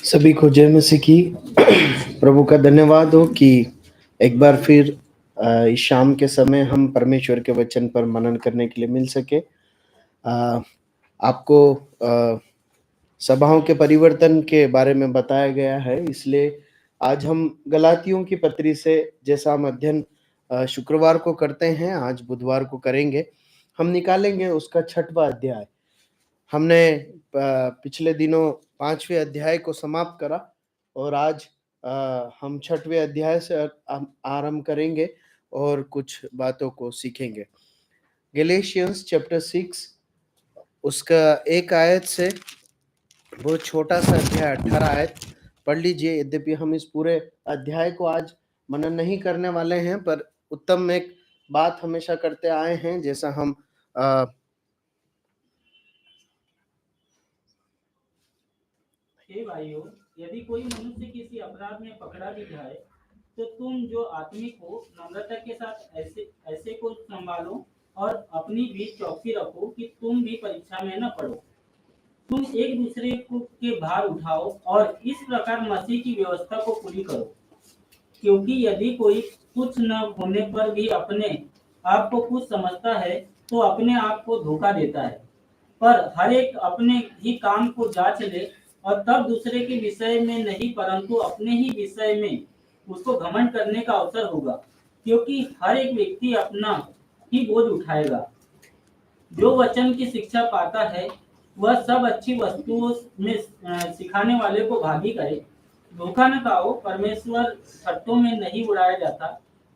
सभी को जय मसीह की। प्रभु का धन्यवाद हो कि एक बार फिर इस शाम के समय हम परमेश्वर के वचन पर मनन करने के लिए मिल सके। आपको सभाओं के परिवर्तन के बारे में बताया गया है, इसलिए आज हम गलातियों की पत्री से जैसा हम अध्ययन शुक्रवार को करते हैं, आज बुधवार को करेंगे। हम निकालेंगे उसका 6वां अध्याय। हमने पिछले दिनों 5वें अध्याय को समाप्त करा और आज हम 6वें अध्याय से आरंभ करेंगे और कुछ बातों को सीखेंगे। गैलेशियंस चैप्टर 6 उसका एक आयत से बहुत छोटा सा अध्याय 18 आयत पढ़ लीजिए। यद्यपि हम इस पूरे अध्याय को आज मनन नहीं करने वाले हैं, पर उत्तम एक बात हमेशा करते आए हैं, जैसा हम हे भाइयों, यदि कोई मनुष्य किसी अपराध में पकड़ा भी जाए, तो तुम जो आत्मिक हो नम्रता के साथ ऐसे ऐसे को संभालो और अपनी भी चौकसी रखो कि तुम भी परीक्षा में न पड़ो। तुम एक दूसरे को के भार उठाओ और इस प्रकार मसीह की व्यवस्था को पूरी करो। क्योंकि यदि कोई कुछ न होने पर भी अपने आप को कुछ समझता है, तो अपने आप को धोखा देता है। पर हर एक अपने ही काम को जांच ले और तब दूसरे के विषय में नहीं परंतु अपने ही विषय में उसको घमंड करने का अवसर होगा, क्योंकि हर एक व्यक्ति अपना ही बोझ उठाएगा। जो वचन की शिक्षा पाता है वह सब अच्छी वस्तुओं में सिखाने वाले को भागी करे। धोखा न खाओ, परमेश्वर छट्टों में नहीं उड़ाया जाता,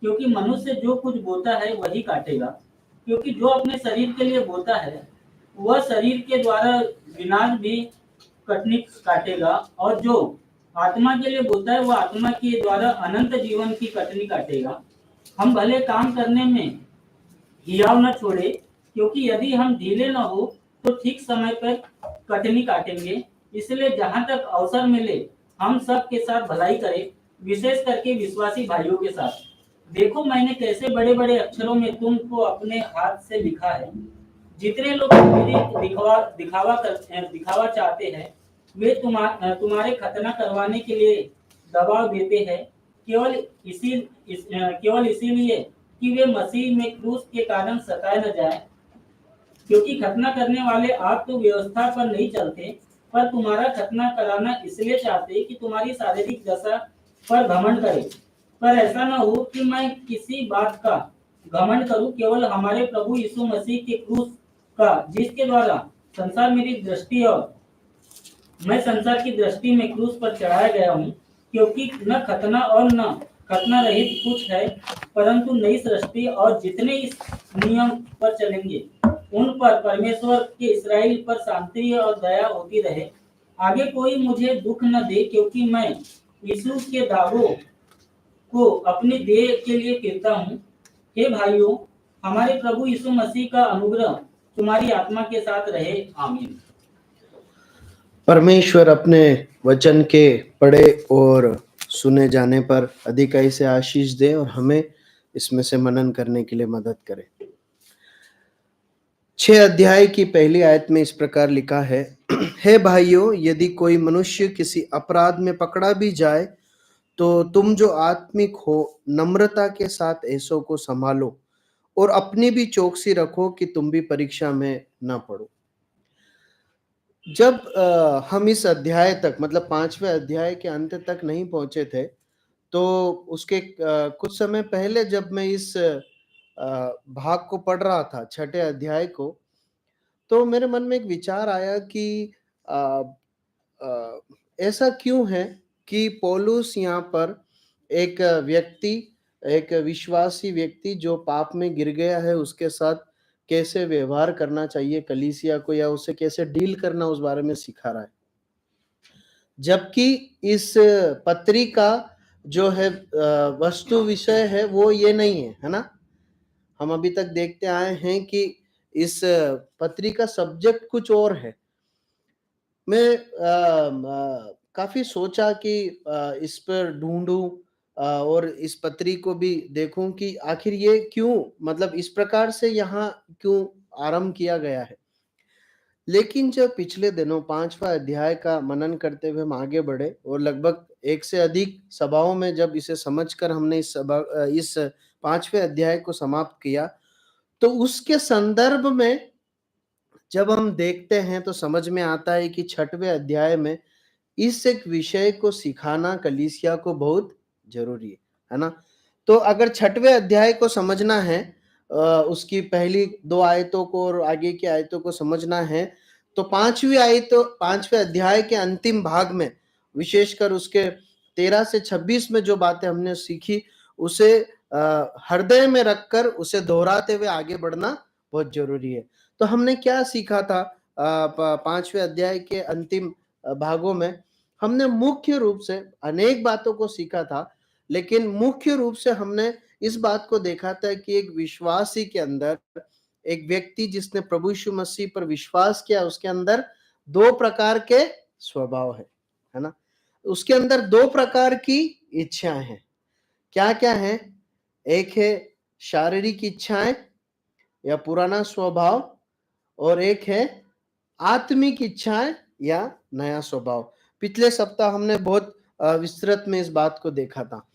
क्योंकि मनुष्य जो कुछ बोता है वही काटेगा। क्योंकि जो अपने शरीर के लिए बोता है वह शरीर के द्वारा विनाश भी कटनी काटेगा, और जो आत्मा के लिए बोता है वह आत्मा के द्वारा अनंत जीवन की कटनी काटेगा। हम भले काम करने में हियाव न छोड़े, क्योंकि यदि हम ढीले न हो तो ठीक समय पर कटनी काटेंगे। इसलिए जहाँ तक अवसर मिले हम सब के साथ भलाई करें, विशेष करके विश्वासी भाइयों के साथ। देखो, मैंने कैसे बड़े बड़े अक्षरों में तुमको अपने हाथ से लिखा है। जितने लोग मेरी दिखावा चाहते हैं, वे तुम्हारे खतना करवाने के लिए दबाव देते हैं, केवल इसीलिए कि वे मसीह में क्रूस के कारण सताए न जाए। क्योंकि खतना करने वाले आप तो व्यवस्था पर नहीं चलते, पर तुम्हारा खतना कराना इसलिए चाहते कि तुम्हारी शारीरिक दशा पर घमंड करे। पर ऐसा न हो कि मैं किसी बात का घमंड करूं, केवल हमारे प्रभु यीशु मसीह के क्रूस का, जिसके द्वारा संसार मेरी दृष्टि और मैं संसार की दृष्टि में क्रूस पर चढ़ाया गया हूँ। क्योंकि न खतना और न खतना रहित कुछ है, परंतु नई सृष्टि, और जितने इस नियम पर चलेंगे उन पर परमेश्वर के इस्राएल पर शांति और दया होती रहे। आगे कोई मुझे दुख न दे, क्योंकि मैं यीशु के दावों को अपनी देह के लिए कहता हूँ। हे भाइयों, हमारे प्रभु यीशु मसीह का अनुग्रह तुम्हारी आत्मा के साथ रहे। आमीन। परमेश्वर अपने वचन के पढ़े और सुने जाने पर अधिकाई से आशीष दे और हमें इसमें से मनन करने के लिए मदद करे। 6 अध्याय की पहली आयत में इस प्रकार लिखा है, हे भाइयों, यदि कोई मनुष्य किसी अपराध में पकड़ा भी जाए, तो तुम जो आत्मिक हो नम्रता के साथ ऐसों को संभालो और अपनी भी चौकसी रखो कि तुम भी परीक्षा में न पड़ो। जब हम इस अध्याय तक, मतलब 5वें अध्याय के अंत तक नहीं पहुंचे थे, तो उसके कुछ समय पहले जब मैं इस भाग को पढ़ रहा था, 6ठे अध्याय को, तो मेरे मन में एक विचार आया कि अ, अ, ऐसा क्यों है कि पौलुस यहाँ पर एक व्यक्ति, एक विश्वासी व्यक्ति जो पाप में गिर गया है, उसके साथ कैसे व्यवहार करना चाहिए कलीसिया को, या उसे कैसे डील करना, उस बारे में सिखा रहा है। जबकि इस पत्री का जो है वस्तु विषय है वो ये नहीं है ना। हम अभी तक देखते आए हैं कि इस पत्री का सब्जेक्ट कुछ और है। मैं काफी सोचा कि इस पर ढूंढूं और इस पत्री को भी देखूं कि आखिर ये क्यों, मतलब इस प्रकार से यहाँ क्यों आरंभ किया गया है। लेकिन जब पिछले दिनों 5वां अध्याय का मनन करते हुए हम आगे बढ़े और लगभग 1 से अधिक सभाओं में जब इसे समझकर हमने इस 5वें अध्याय को समाप्त किया, तो उसके संदर्भ में जब हम देखते हैं तो समझ में आता है कि 6वें अध्याय में इस एक विषय को सिखाना कलीसिया को बहुत ज़रूरी है ना? तो अगर 6वें अध्याय को समझना है उसकी पहली 2 आयतों को और आगे की आयतों को समझना है, तो 5वें अध्याय के अंतिम भाग में, विशेषकर उसके 13 से 26 में जो बातें हमने सीखी, उसे हृदय में रखकर उसे दोहराते हुए आगे बढ़ना बहुत ज़रूरी है। तो हमने क्या सीखा था 5वें अध्याय के अंतिम भागों में? हमने मुख्य रूप से अनेक बातों को सीखा था, लेकिन मुख्य रूप से हमने इस बात को देखा था कि एक विश्वासी के अंदर, एक व्यक्ति जिसने प्रभु यीशु मसीह पर विश्वास किया, उसके अंदर 2 प्रकार के स्वभाव है ना? उसके अंदर 2 प्रकार की इच्छाएँ हैं। क्या-क्या हैं? एक है शारीरिक इच्छाएँ या पुराना स्वभाव, और एक है आत्मिक इच्छाएँ या नया स्वभाव। पिछले सप्ताह हमने बहुत विस्तृत में इस बात को देखा था।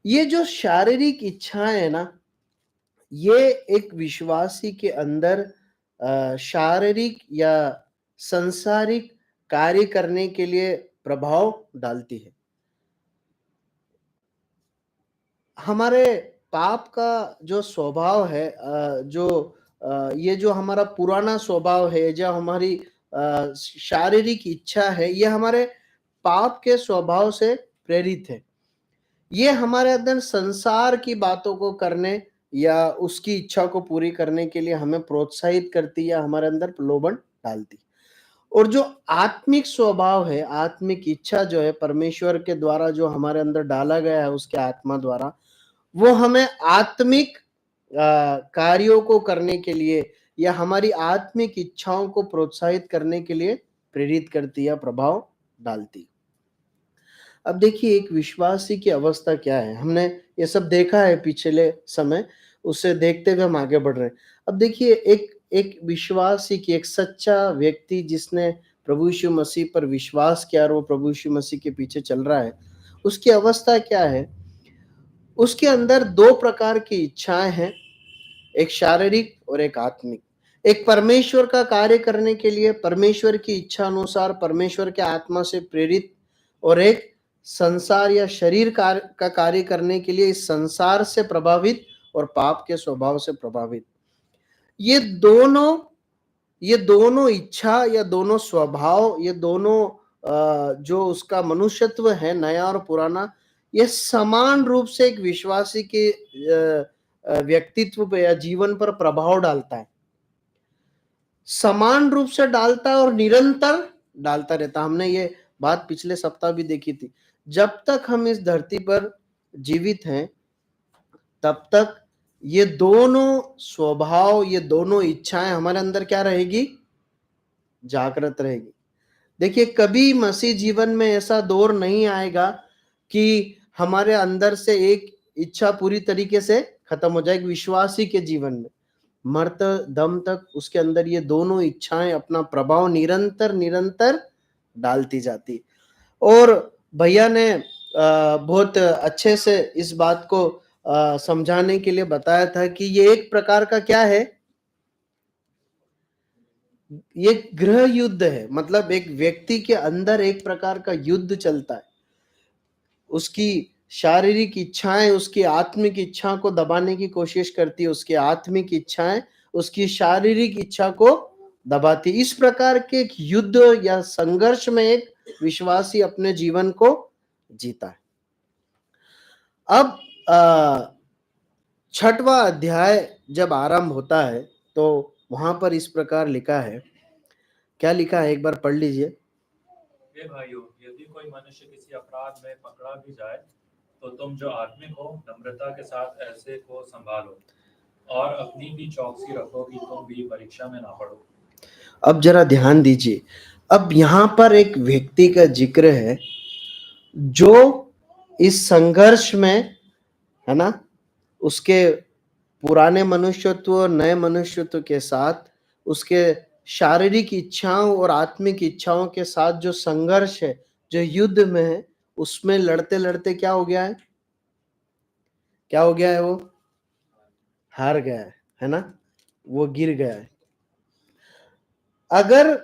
ये जो शारीरिक इच्छाएँ है ना, ये एक विश्वासी के अंदर शारीरिक या सांसारिक कार्य करने के लिए प्रभाव डालती है। हमारे पाप का जो स्वभाव है ये जो हमारा पुराना स्वभाव है, जो हमारी शारीरिक इच्छा है, ये हमारे पाप के स्वभाव से प्रेरित है। ये हमारे अंदर संसार की बातों को करने या उसकी इच्छा को पूरी करने के लिए हमें प्रोत्साहित करती या हमारे अंदर प्रलोभन डालती। और जो आत्मिक स्वभाव है, आत्मिक इच्छा जो है परमेश्वर के द्वारा जो हमारे अंदर डाला गया है उसके आत्मा द्वारा, वो हमें आत्मिक कार्यों को करने के लिए या हमारी आत्मिक इच्छाओं को प्रोत्साहित करने के लिए प्रेरित करती है, प्रभाव डालती। अब देखिए एक विश्वासी की अवस्था क्या है? हमने ये सब देखा है पिछले समय, उसे देखते हुए हम आगे बढ़ रहे हैं। अब देखिए एक एक विश्वासी की, एक सच्चा व्यक्ति जिसने प्रभु यीशु मसीह पर विश्वास किया और वो प्रभु यीशु मसीह के पीछे चल रहा है, उसकी अवस्था क्या है? उसके अंदर 2 प्रकार की इच्छाएँ हैं, एक शारीरिक और एक आत्मिक। एक परमेश्वर का कार्य करने के लिए परमेश्वर की इच्छा अनुसार परमेश्वर के आत्मा से प्रेरित, और एक संसार या शरीर का कार्य करने के लिए इस संसार से प्रभावित और पाप के स्वभाव से प्रभावित। ये दोनों ये दोनों इच्छा या दोनों स्वभाव, ये दोनों जो उसका मनुष्यत्व है नया और पुराना, ये समान रूप से एक विश्वासी के व्यक्तित्व पे या जीवन पर प्रभाव डालता है। समान रूप से डालता है और निरंतर डालता रहता है। हमने ये बात पिछले सप्ताह भी देखी थी। जब तक हम इस धरती पर जीवित हैं, तब तक ये दोनों स्वभाव, ये दोनों इच्छाएँ हमारे अंदर क्या रहेगी? जागृत रहेगी। देखिए कभी मसीह जीवन में ऐसा दौर नहीं आएगा कि हमारे अंदर से एक इच्छा पूरी तरीके से खत्म हो जाएगी विश्वासी के जीवन में। मरते दम तक उसके अंदर ये दोनों इच्छाएँ अपना प्रभाव निरंतर डालती जाती। और भैया ने बहुत अच्छे से इस बात को समझाने के लिए बताया था कि ये एक प्रकार का क्या है? ये गृह युद्ध है। मतलब एक व्यक्ति के अंदर एक प्रकार का युद्ध चलता है। उसकी शारीरिक इच्छाएँ उसकी आत्मिक इच्छा को दबाने की कोशिश करती है, उसकी आत्मिक इच्छाएँ उसकी शारीरिक इच्छा को दबाती। इस प्रकार के एक युद्ध या संघर्ष में एक विश्वासी अपने जीवन को जीता है। अब 6वां अध्याय जब आरंभ होता है, तो वहाँ पर इस प्रकार लिखा है, क्या लिखा है एक बार पढ़ लीजिए। हे भाइयों, यदि कोई मनुष्य किसी अपराध में पकड़ा भी जाए, तो तुम जो आत्मिक हो नम्रता के साथ ऐसे को संभालो और अपनी भी चौकसी रखो कि तुम भी परीक्षा में ना पड़ो। अब जरा ध्यान दीजिए, अब यहाँ पर एक व्यक्ति का जिक्र है जो इस संघर्ष में, है ना, उसके पुराने मनुष्यत्व और नए मनुष्यत्व के साथ उसके शारीरिक इच्छाओं और आत्मिक इच्छाओं के साथ जो संघर्ष है, जो युद्ध में है, उसमें लड़ते-लड़ते क्या हो गया है? क्या हो गया है वो? हार गया है ना? वो गिर गया है। अगर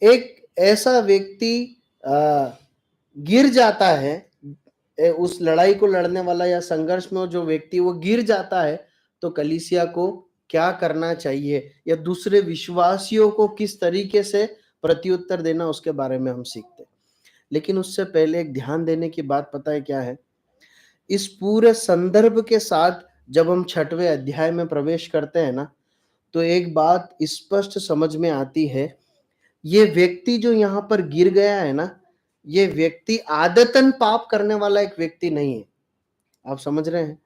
एक ऐसा व्यक्ति गिर जाता है, उस लड़ाई को लड़ने वाला या संघर्ष में जो व्यक्ति वो गिर जाता है, तो कलीसिया को क्या करना चाहिए या दूसरे विश्वासियों को किस तरीके से प्रत्युत्तर देना, उसके बारे में हम सीखते हैं। लेकिन उससे पहले एक ध्यान देने की बात पता है क्या है? इस पूरे संदर्भ के साथ जब हम 6वें अध्याय में प्रवेश करते हैं ना, तो एक बात स्पष्ट समझ में आती है, ये व्यक्ति जो यहाँ पर गिर गया है ना, ये व्यक्ति आदतन पाप करने वाला एक व्यक्ति नहीं है। आप समझ रहे हैं?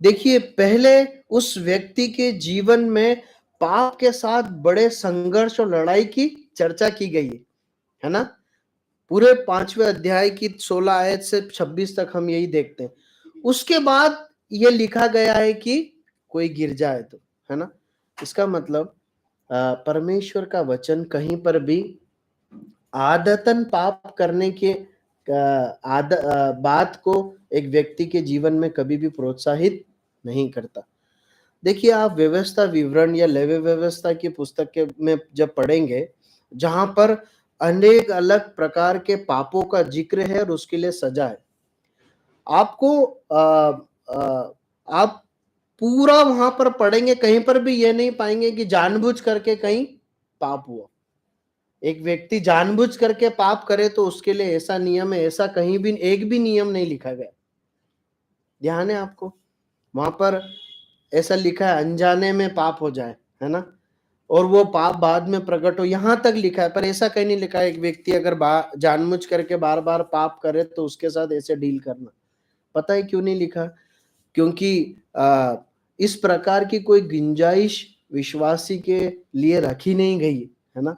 देखिए, पहले उस व्यक्ति के जीवन में पाप के साथ बड़े संघर्ष और लड़ाई की चर्चा की गई है ना? पूरे 5वें अध्याय की 16 आयत से 26 तक हम यही देखते हैं। उसके बाद ये लिखा गया है कि कोई गिर जाए तो, है ना? इसका मतलब परमेश्वर का वचन कहीं पर भी आदतन पाप करने के बात को एक व्यक्ति के जीवन में कभी भी प्रोत्साहित नहीं करता। देखिए, आप व्यवस्था विवरण या लेवी व्यवस्था की पुस्तक के में जब पढ़ेंगे, जहां पर अनेक अलग प्रकार के पापों का जिक्र है और उसके लिए सजा है, आपको आप पूरा वहां पर पढ़ेंगे, कहीं पर भी ये नहीं पाएंगे कि जानबूझ करके कहीं पाप हुआ। एक व्यक्ति जानबूझ करके पाप करे तो उसके लिए ऐसा नियम है, ऐसा कहीं भी एक भी नियम नहीं लिखा गया। ध्यान है आपको? वहां पर ऐसा लिखा है अनजाने में पाप हो जाए, है ना? और वो पाप बाद में प्रकट हो, यहां तक लिखा है, पर ऐसा कहीं नहीं लिखा है एक व्यक्ति अगर जानबूझ करके बार बार पाप करे तो उसके साथ ऐसे डील करना। पता है क्यों नहीं लिखा? क्योंकि इस प्रकार की कोई गुंजाइश विश्वासी के लिए रखी नहीं गई है ना?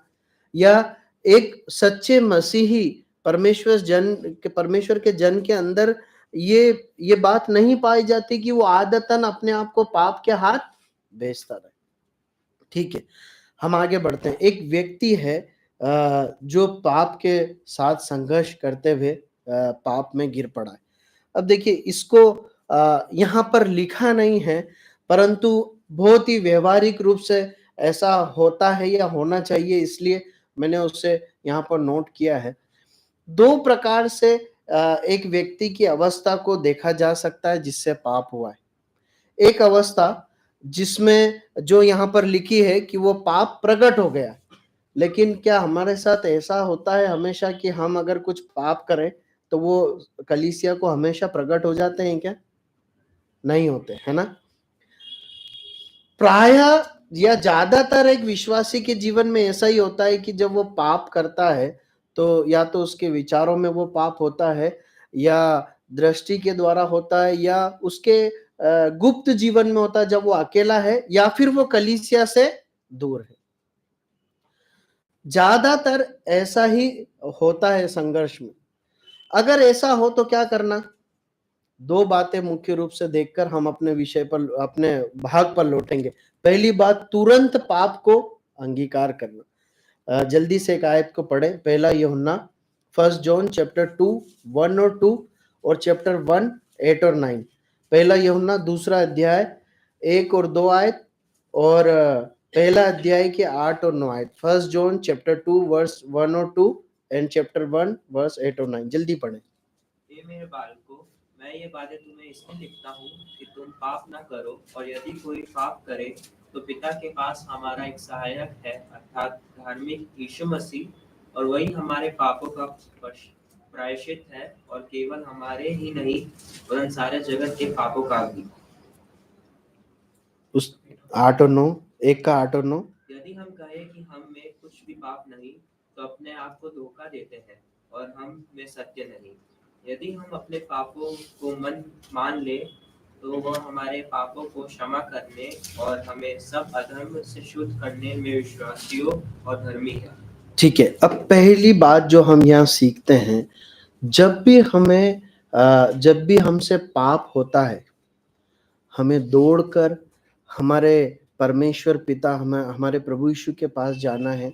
या एक सच्चे मसीही परमेश्वर के जन के अंदर ये बात नहीं पाई जाती कि वो आदतन अपने आप को पाप के हाथ भेजता रहे। ठीक है, हम आगे बढ़ते हैं। एक व्यक्ति है जो पाप के साथ संघर्ष करते हुए पाप में गिर पड़ा है। अब देखिए, इसको यहाँ पर लिखा नहीं है, परंतु बहुत ही व्यवहारिक रूप से ऐसा होता है या होना चाहिए, इसलिए मैंने उसे यहाँ पर नोट किया है। 2 प्रकार से एक व्यक्ति की अवस्था को देखा जा सकता है जिससे पाप हुआ है। एक अवस्था जिसमें जो यहाँ पर लिखी है कि वो पाप प्रकट हो गया, लेकिन क्या हमारे साथ ऐसा होता है हमेशा कि हम अगर कुछ पाप करें तो वो कलीसिया को हमेशा प्रकट हो जाते हैं क्या? नहीं होते, है ना? प्रायः या ज्यादातर एक विश्वासी के जीवन में ऐसा ही होता है कि जब वो पाप करता है तो या तो उसके विचारों में वो पाप होता है, या दृष्टि के द्वारा होता है, या उसके गुप्त जीवन में होता है जब वो अकेला है, या फिर वो कलीसिया से दूर है। ज्यादातर ऐसा ही होता है संघर्ष में। अगर ऐसा हो तो क्या करना? 2 बातें मुख्य रूप से देखकर हम अपने विषय पर, अपने भाग पर लौटेंगे। पहली बात, तुरंत पाप को अंगीकार करना। जल्दी से एक आयत को पढ़े। पहला यूहन्ना 1 जॉन चैप्टर 2 1 और 2 और चैप्टर 1 8 और 9। पहला यूहन्ना 2 अध्याय 1 और 2 आयत, और पहला अध्याय के 8 और 9 आयत। 1 जॉन चैप्टर 2 वर्स 1 और 2 एंड चैप्टर 1 वर्स 8 और 9। जल्दी पढ़े। हे मेरे बालकों, मैं ये बातें तुम्हें इसलिए लिखता हूँ कि तुम पाप न करो, और यदि कोई पाप करे तो पिता के पास हमारा एक सहायक है, अर्थात धार्मिक यीशु मसीह, और वही हमारे पापों का प्रायश्चित है, और केवल हमारे ही नहीं वरन सारे जगत के पापों का भी। उस 8 और 9, एक का 8 और 9। यदि हम कहें कि हम में कुछ भी पाप नहीं तो अपने आप को धोखा देते हैं और हम में सत्य नहीं। यदि हम अपने पापों को मान ले तो वह हमारे पापों को क्षमा करने और हमें सब अधर्म से शुद्ध करने में विश्वासियों और धर्मी है। ठीक है, अब पहली बात जो हम यहाँ सीखते हैं, जब भी हमसे पाप होता है, हमें दौड़कर हमारे परमेश्वर पिता हमारे प्रभु यीशु के पास जाना है,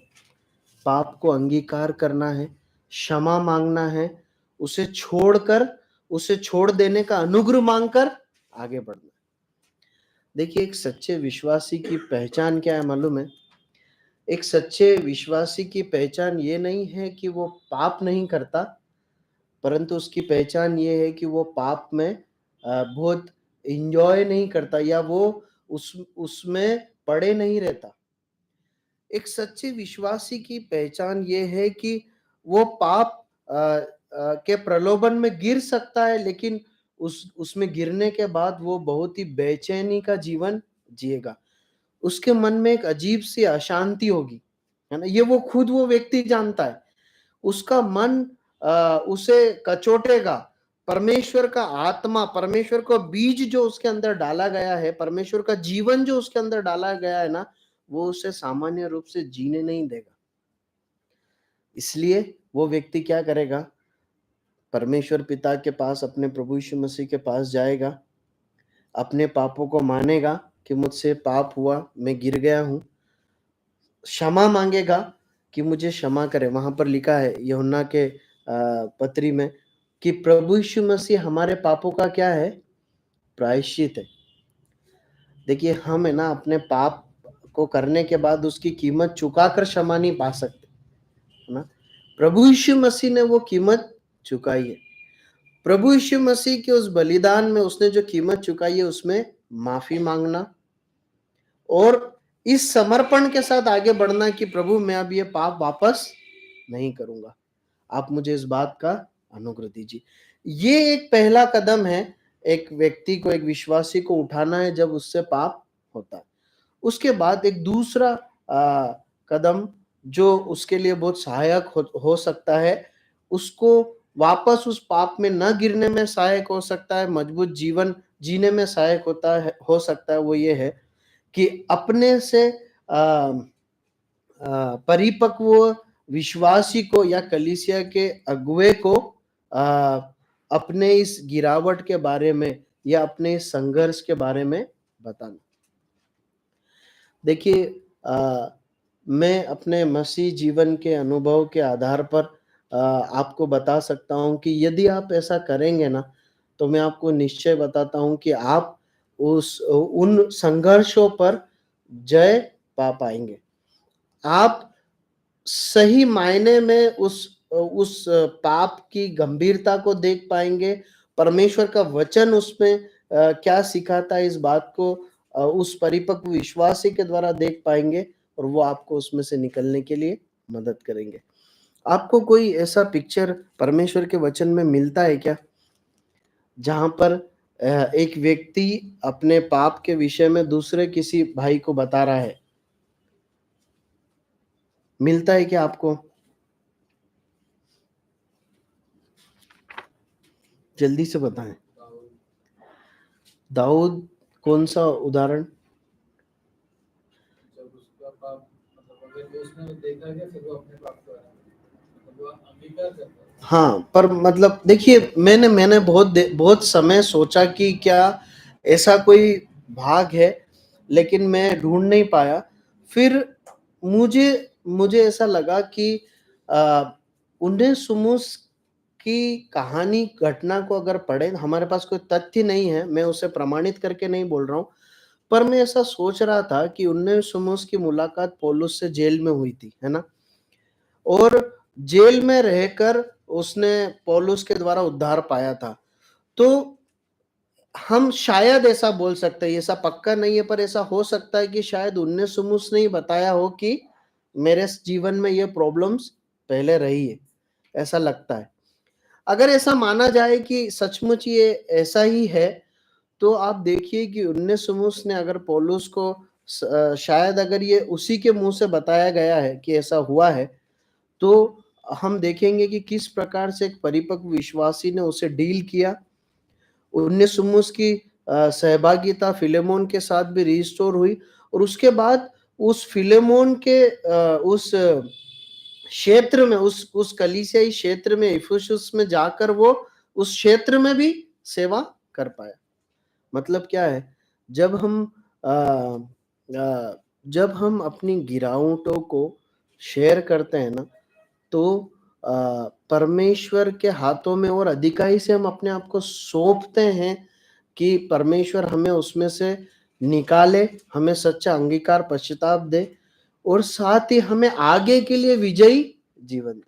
पाप को अंगीकार करना है, क्षमा मांगना है, उसे छोड़ देने का अनुग्रह मांगकर आगे बढ़ना है। देखिए, एक सच्चे विश्वासी की पहचान क्या है मालूम है? एक सच्चे विश्वासी की पहचान ये नहीं है कि वो पाप नहीं करता, परंतु उसकी पहचान ये है कि वो पाप में बहुत एंजॉय नहीं करता, या वो उसमें पड़े नहीं रहता। एक सच्चे विश्वासी की पहचान ये है कि वो पाप के प्रलोभन में गिर सकता है, लेकिन उसमें गिरने के बाद वो बहुत ही बेचैनी का जीवन जिएगा। उसके मन में एक अजीब सी अशांति होगी, है ना? ये वो व्यक्ति जानता है। उसका मन उसे कचोटेगा। परमेश्वर का आत्मा, परमेश्वर का बीज जो उसके अंदर डाला गया है, परमेश्वर का जीवन जो उसके अंदर डाला गया है ना, वो उसे सामान्य रूप से जीने नहीं देगा। इसलिए वो व्यक्ति क्या करेगा? परमेश्वर पिता के पास, अपने प्रभु यीशु मसीह के पास जाएगा, अपने पापों को मानेगा कि मुझसे पाप हुआ, मैं गिर गया हूं, क्षमा मांगेगा कि मुझे क्षमा करे। वहां पर लिखा है यूहन्ना के पत्री में कि प्रभु यीशु मसीह हमारे पापों का क्या है? प्रायश्चित है। देखिए, हम है ना अपने पाप को करने के बाद उसकी कीमत चुकाकर क्षमा नहीं पा सकते, है ना? प्रभु यीशु मसीह ने वो कीमत चुकाई है। प्रभु यीशु मसीह के उस बलिदान में उसने जो कीमत चुकाई है, उसमें माफी मांगना और इस समर्पण के साथ आगे बढ़ना कि प्रभु, मैं अब ये पाप वापस नहीं करूंगा, आप मुझे इस बात का अनुग्रह दीजिए। ये एक पहला कदम है एक व्यक्ति को, एक विश्वासी को उठाना है जब उससे पाप होता है। उसके बाद एक दूसरा कदम जो उसके लिए बहुत सहायक हो सकता है, उसको वापस उस पाप में न गिरने में सहायक हो सकता है, मजबूत जीवन जीने में सहायक हो सकता है, वो ये है कि अपने से परिपक्व विश्वासी को या कलीसिया के अगुवे को अपने इस गिरावट के बारे में या अपने इस संघर्ष के बारे में बताना। देखिए, मैं अपने मसीह जीवन के अनुभव के आधार पर आपको बता सकता हूं कि यदि आप ऐसा करेंगे ना, तो मैं आपको निश्चय बताता हूं कि आप उन संघर्षों पर जय पा पाएंगे। आप सही मायने में उस पाप की गंभीरता को देख पाएंगे। परमेश्वर का वचन उसमें क्या सिखाता है, इस बात को उस परिपक्व विश्वासी के द्वारा देख पाएंगे, और वो आपको उसमें से निकलने के लिए मदद करेंगे। आपको कोई ऐसा पिक्चर परमेश्वर के वचन में मिलता है क्या, जहां पर एक व्यक्ति अपने पाप के विषय में दूसरे किसी भाई को बता रहा है? मिलता है क्या आपको? जल्दी से बताएं। दाऊद कौन सा उदाहरण? जब उसका पाप, मतलब अगर उसने देखा गया फिर वो अपने पाप को मतलब वो अंगीकार करता है। हाँ, पर मतलब देखिए, मैंने बहुत समय सोचा कि क्या ऐसा कोई भाग है, लेकिन मैं ढूंढ नहीं पाया। फिर मुझे ऐसा लगा कि 19 की कहानी, घटना को अगर पढ़े, हमारे पास कोई तथ्य नहीं है, मैं उसे प्रमाणित करके नहीं बोल रहा हूं, पर मैं ऐसा सोच रहा था कि 19 की मुलाकात पौलुस से जेल में हुई थी, है ना? और जेल में रहकर उसने पौलुस के द्वारा उद्धार पाया था। तो हम शायद ऐसा बोल सकते हैं, ऐसा पक्का नहीं है, पर ऐसा हो सकता है कि शायद 19 ने ही बताया हो कि मेरे जीवन में ये प्रॉब्लम्स पहले रही है, ऐसा लगता है। अगर ऐसा माना जाए कि सचमुच ये ऐसा ही है, तो आप देखिए कि 19 ने अगर पौलुस को शायद अगर ये उसी के मुंह से बताया गया है कि ऐसा हुआ है, तो हम देखेंगे कि किस प्रकार से एक परिपक्व विश्वासी ने उसे डील किया। 19 की सहभागिता फिलेमोन के साथ भी रिस्टोर हुई, और उसके बाद उस फिलेमोन के उस क्षेत्र में, उस कलीसियाई क्षेत्र में, इफिसुस में जाकर वो उस क्षेत्र में भी सेवा कर पाया। मतलब क्या है, जब हम जब हम अपनी गिरावटों को शेयर करते हैं ना, तो परमेश्वर के हाथों में और अधिकाई से हम अपने आप को सौंपते हैं कि परमेश्वर हमें उसमें से निकाले, हमें सच्चा अंगीकार पश्चाताप दे और साथ ही हमें आगे के लिए विजयी जीवन दे।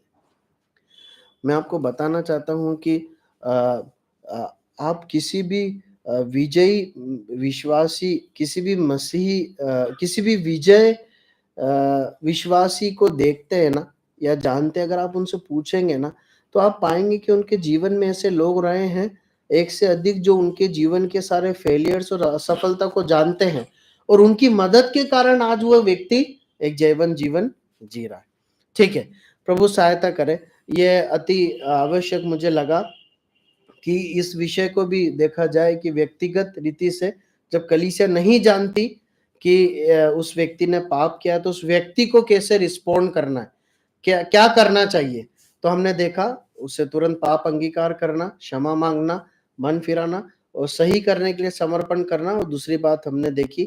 मैं आपको बताना चाहता हूँ कि आप किसी भी विजयी विश्वासी, किसी भी मसीही, किसी भी विजय विश्वासी को देखते हैं ना या जानते हैं, अगर आप उनसे पूछेंगे ना, तो आप पाएंगे कि उनके जीवन में ऐसे लोग रहे हैं, एक से अधिक, जो उनके जीवन के सारे फेलियर्स और असफलता को जानते हैं और उनकी मदद के कारण आज वो व्यक्ति एक जयवंत जीवन जी रहा है। ठीक है, प्रभु सहायता करे। ये अति आवश्यक मुझे लगा कि इस विषय को भी देखा जाए कि व्यक्तिगत रीति से जब कलीसिया नहीं जानती कि उस व्यक्ति ने पाप किया, तो उस व्यक्ति को कैसे रिस्पॉन्ड करना है, क्या क्या करना चाहिए। तो हमने देखा, उससे तुरंत पाप अंगीकार करना, क्षमा मांगना, मन फिराना और सही करने के लिए समर्पण करना। और दूसरी बात हमने देखी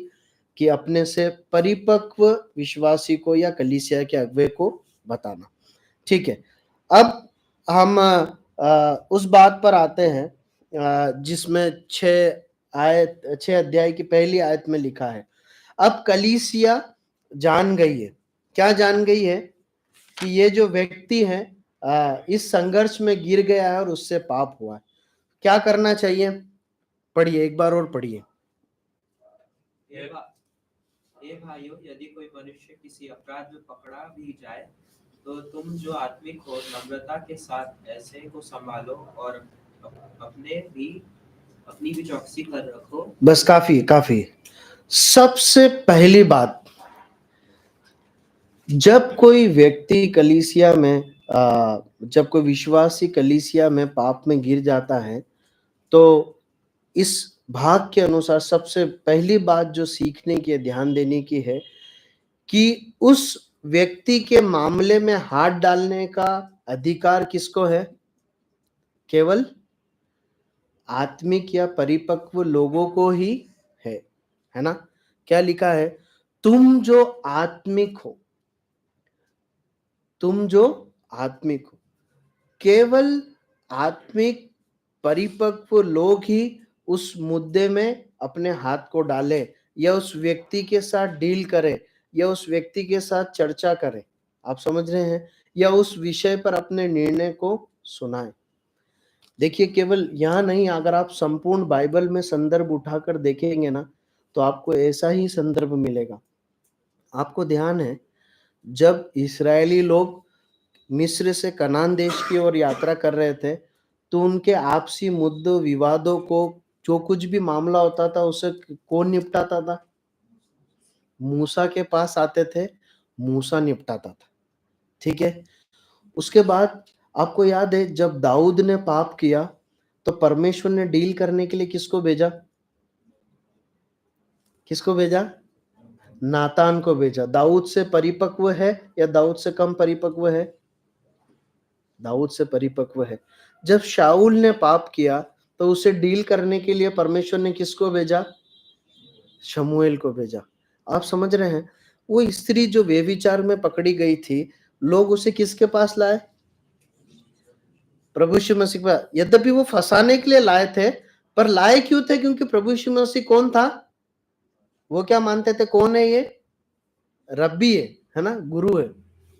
कि अपने से परिपक्व विश्वासी को या कलीसिया के अगुवे को बताना। ठीक है, अब हम उस बात पर आते हैं जिसमें 6 अध्याय की पहली आयत में लिखा है, अब कलीसिया जान गई है। क्या जान गई है? कि ये जो व्यक्ति है इस संघर्ष में गिर गया है और उससे पाप हुआ है। क्या करना चाहिए? पढ़िए, एक बार और पढ़िए। हे भाइयों, यदि कोई मनुष्य किसी अपराध में पकड़ा भी जाए, तो तुम जो आत्मिक हो नम्रता के साथ ऐसे को संभालो और अपनी भी चौकसी कर रखो। बस काफी काफी। सबसे पहली बात, जब कोई व्यक्ति कलीसिया में जब कोई विश्वासी कलीसिया में पाप में गिर जाता है, तो इस भाग के अनुसार सबसे पहली बात जो सीखने की, ध्यान देने की है कि उस व्यक्ति के मामले में हाथ डालने का अधिकार किसको है? केवल आत्मिक या परिपक्व लोगों को ही है ना? क्या लिखा है? तुम जो आत्मिक हो, तुम जो आत्मिक हो। केवल आत्मिक परिपक्व लोग ही उस मुद्दे में अपने हाथ को डाले या उस व्यक्ति के साथ डील करे या उस व्यक्ति के साथ चर्चा करे। आप समझ रहे हैं? या उस विषय पर अपने निर्णय को सुनाए। देखिए, केवल यहाँ नहीं, अगर आप संपूर्ण बाइबल में संदर्भ उठाकर देखेंगे ना, तो आपको ऐसा ही संदर्भ मिलेगा। आपको ध्यान है, जब इस्राएली लोग मिस्र से कनान देश की ओर यात्रा कर रहे थे, तो उनके आपसी मुद्दों विवादों को, जो कुछ भी मामला होता था, उसे कौन निपटाता था? मूसा के पास आते थे, मूसा निपटाता था। ठीक है, उसके बाद आपको याद है, जब दाऊद ने पाप किया, तो परमेश्वर ने डील करने के लिए किसको भेजा? किसको भेजा? नातान को भेजा। दाऊद से परिपक्व है या दाऊद से कम परिपक्व है? दाऊद से परिपक्व है। जब शाऊल ने पाप किया, तो उसे डील करने के लिए परमेश्वर ने किसको भेजा? शमूएल को भेजा। आप समझ रहे हैं? वो स्त्री जो व्यभिचार में पकड़ी गई थी, लोग उसे किसके पास लाए? प्रभु यीशु मसीह के पास। यद्यपि वो फंसाने के लिए लाए थे, पर लाए क्यों थे? क्योंकि प्रभु यीशु मसीह कौन था? वो क्या मानते थे? कौन है ये? रब्बी है ना? गुरु है।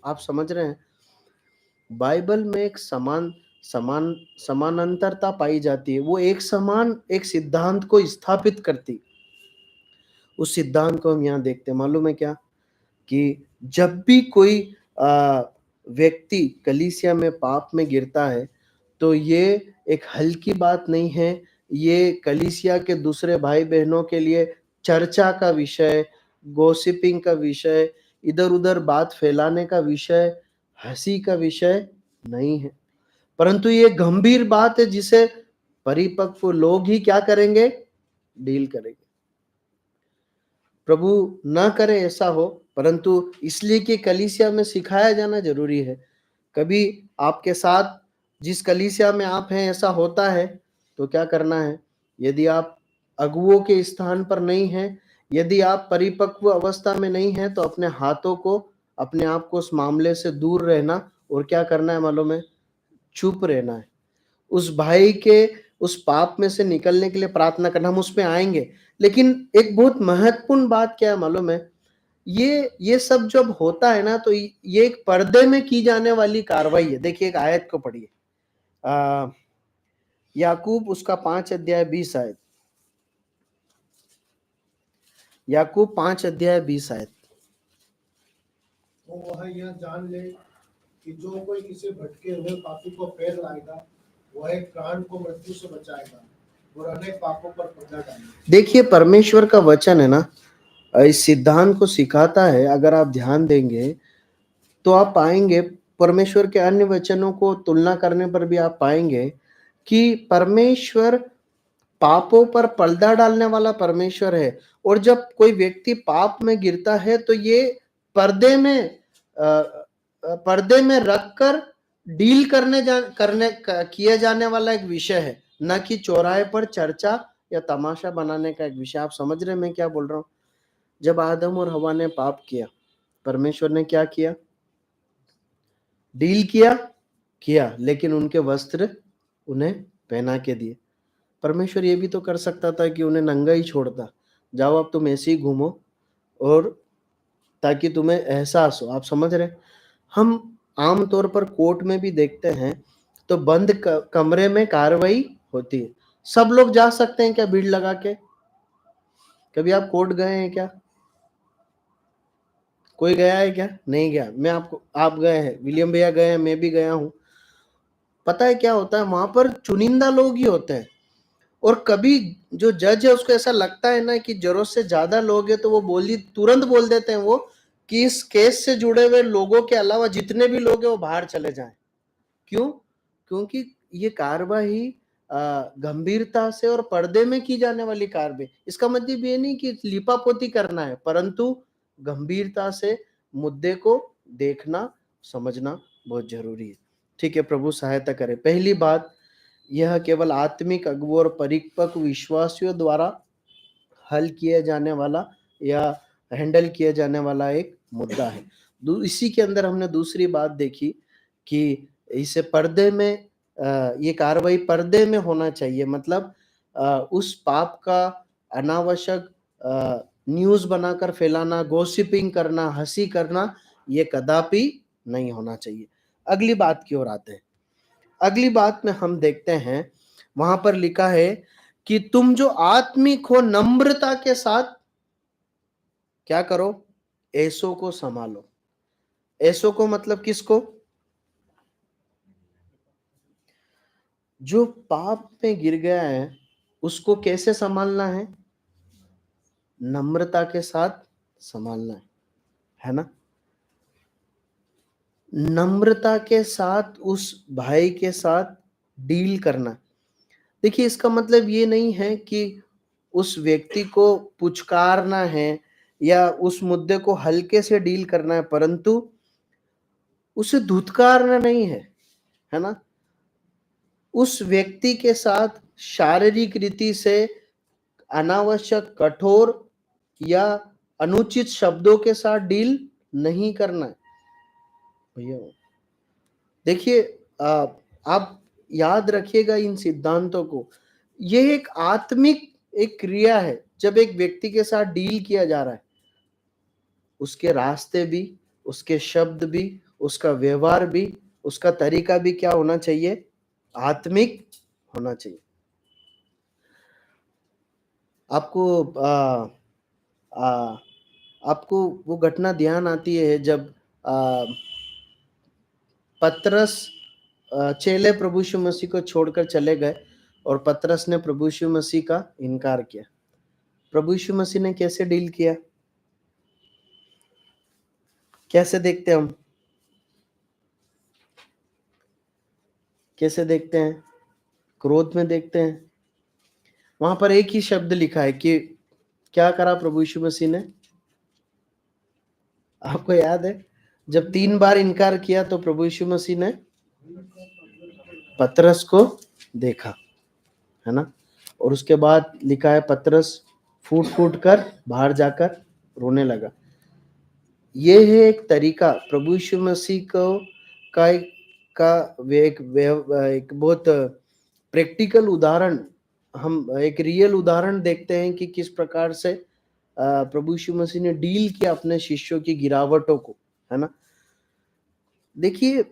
आप समझ रहे हैं? बाइबल में एक समानांतरता पाई जाती है। वो एक सिद्धांत को स्थापित करती। उस सिद्धांत को हम यहाँ देखते हैं। मालूम है क्या? कि जब भी कोई व्यक्ति कलीसिया में पाप में गिरता है, तो ये एक हल्की बात नहीं है। ये कलीसिया के दूसरे भाई बहनों के लिए चर्चा का विषय, गॉसिपिंग का विषय, इधर उधर बात फैलाने का विषय, हंसी का विषय नहीं है, परंतु ये गंभीर बात है जिसे परिपक्व लोग ही क्या करेंगे? डील करेंगे। प्रभु ना करे ऐसा हो, परंतु इसलिए कि कलीसिया में सिखाया जाना जरूरी है। कभी आपके साथ जिस कलीसिया में आप हैं ऐसा होता है, तो क्या करना है? यदि आप अगुओं के स्थान पर नहीं हैं यदि आप परिपक्व अवस्था में नहीं है तो अपने हाथों को, अपने आप को उस मामले से दूर रहना और क्या करना है मालूम है? चुप रहना है। उस भाई के उस पाप में से निकलने के लिए प्रार्थना करना, हम उसमें आएंगे। लेकिन एक बहुत महत्वपूर्ण बात क्या है मालूम है? ये सब जब होता है ना, तो ये एक पर्दे में की जाने वाली कार्रवाई है। देखिए एक आयत को पढ़िए, याकूब उसका 5 अध्याय 20 आयत। याकूब 5 अध्याय 20 आयत। तो वह यह जान ले कि जो कोई किसी भटके हुए पापी को फेर लाएगा, वह एक प्राण को मृत्यु से बचाएगा और अनेक पापों पर पर्दा डालेगा। देखिए परमेश्वर का वचन है ना, इस सिद्धांत को सिखाता है। अगर आप ध्यान देंगे तो आप पाएंगे, परमेश्वर के अन्य वचनों को तुलना करने पर भी आप पाएंगे कि परमेश्वर पापों पर पर्दा डालने वाला परमेश्वर है। और जब कोई व्यक्ति पाप में गिरता है तो ये पर्दे में रखकर डील किया जाने वाला एक विषय है, न कि चौराहे पर चर्चा या तमाशा बनाने का एक विषय। आप समझ रहे हैं मैं क्या बोल रहा हूं? जब आदम और हवा ने पाप किया, परमेश्वर ने क्या किया? डील किया, लेकिन उनके वस्त्र उन्हें पहना के दिए। परमेश्वर ये भी तो कर सकता था कि उन्हें नंगा ही छोड़ता, जाओ अब तुम ऐसे ही घूमो, और ताकि तुम्हें एहसास हो। आप समझ रहे? हम आमतौर पर कोर्ट में भी देखते हैं तो बंद कमरे में कार्रवाई होती है। सब लोग जा सकते हैं क्या भीड़ लगा के? कभी आप कोर्ट गए हैं क्या? कोई गया है क्या? नहीं गया। आप गए हैं, विलियम भैया गए हैं, मैं भी गया हूं। पता है क्या होता है? वहां पर चुनिंदा लोग ही होते हैं, और कभी जो जज है उसको ऐसा लगता है ना कि जरूरत से ज्यादा लोग हैं, तो वो तुरंत बोल देते हैं वो कि इस केस से जुड़े हुए लोगों के अलावा जितने भी लोग हैं वो बाहर चले जाएं। क्यों? क्योंकि ये कार्रवाई गंभीरता से और पर्दे में की जाने वाली कार्रवाई। इसका मतलब ये नहीं कि लिपापोती करना है, परंतु गंभीरता से मुद्दे को देखना, समझना बहुत जरूरी है। ठीक है, प्रभु सहायता करे। पहली बात, यह केवल आत्मिक अगुओं और परिपक्व विश्वासियों द्वारा हल किया जाने वाला या हैंडल किया जाने वाला एक मुद्दा है। इसी के अंदर हमने दूसरी बात देखी कि इसे पर्दे में, ये कार्रवाई पर्दे में होना चाहिए। मतलब उस पाप का अनावश्यक न्यूज बनाकर फैलाना, गॉसिपिंग करना, हंसी करना, ये कदापि नहीं होना चाहिए। अगली बात की ओर आते हैं। अगली बात में हम देखते हैं, वहां पर लिखा है कि तुम जो आत्मिक हो नम्रता के साथ क्या करो? ऐसों को संभालो। ऐसों को मतलब किसको? जो पाप में गिर गया है उसको कैसे संभालना है? नम्रता के साथ संभालना है ना? नम्रता के साथ उस भाई के साथ डील करना। देखिए इसका मतलब ये नहीं है कि उस व्यक्ति को पुचकारना है या उस मुद्दे को हल्के से डील करना है, परंतु उसे धुतकारना नहीं है ना? उस व्यक्ति के साथ शारीरिक रीति से अनावश्यक कठोर या अनुचित शब्दों के साथ डील नहीं करना है भैया। देखिए आप याद रखिएगा इन सिद्धांतों को। यह एक आत्मिक एक क्रिया है। जब एक व्यक्ति के साथ डील किया जा रहा है, उसके रास्ते भी, उसके शब्द भी, उसका व्यवहार भी, उसका तरीका भी क्या होना चाहिए? आत्मिक होना चाहिए। आपको वो घटना ध्यान आती है जब पतरस चेले प्रभु यीशु मसीह को छोड़कर चले गए और पतरस ने प्रभु यीशु मसीह का इनकार किया। प्रभु यीशु मसीह ने कैसे डील किया? कैसे देखते हैं हम? कैसे देखते हैं? क्रोध में देखते हैं। वहां पर एक ही शब्द लिखा है कि क्या करा प्रभु यीशु मसीह ने? आपको याद है जब 3 बार इनकार किया तो प्रभु यीशु मसीह ने पतरस को देखा, है ना? और उसके बाद लिखा है पतरस फूट फूट कर बाहर जाकर रोने लगा। ये है एक तरीका प्रभु यीशु मसीह को एक बहुत प्रैक्टिकल उदाहरण, हम एक रियल उदाहरण देखते हैं कि किस प्रकार से प्रभु यीशु मसीह ने डील किया अपने शिष्यों की गिरावटों को, है ना। देखिए